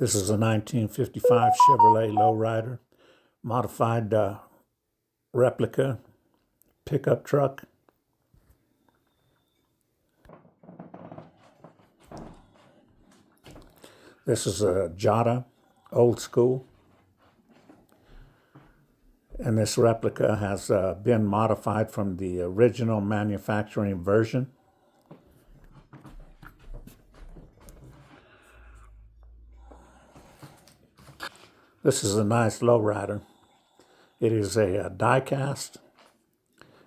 This is a 1955 Chevrolet Lowrider modified replica pickup truck. This is a Jada Old School, and this replica has been modified from the original manufacturing version. This is a nice lowrider. It is a die cast,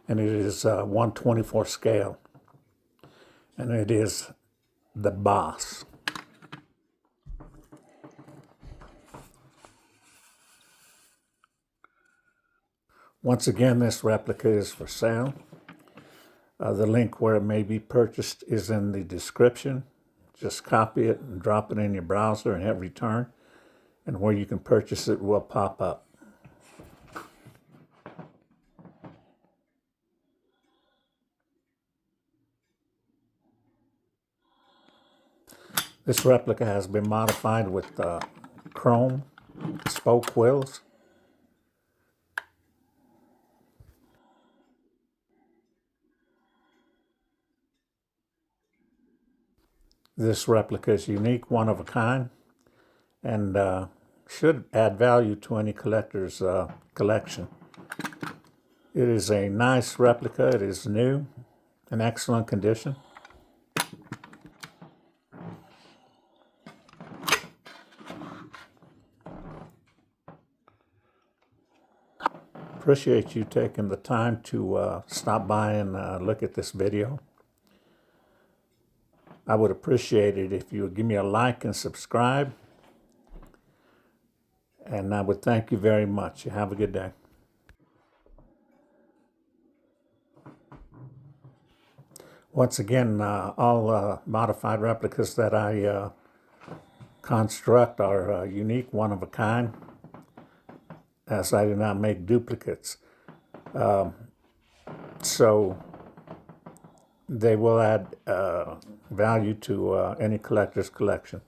and it is 1/24 scale, and it is the boss. Once again, this replica is for sale. The link where it may be purchased is in the description. Just copy it and drop it in your browser and hit return, and where you can purchase it will pop up. This replica has been modified with chrome spoke wheels. This replica is unique, one of a kind, and should add value to any collector's collection. It is a nice replica. It is new, in excellent condition. Appreciate you taking the time to stop by and look at this video. I would appreciate it if you would give me a like and subscribe. And I would thank you very much. You have a good day. Once again, all modified replicas that I construct are unique, one of a kind, as I do not make duplicates. So they will add value to any collector's collection.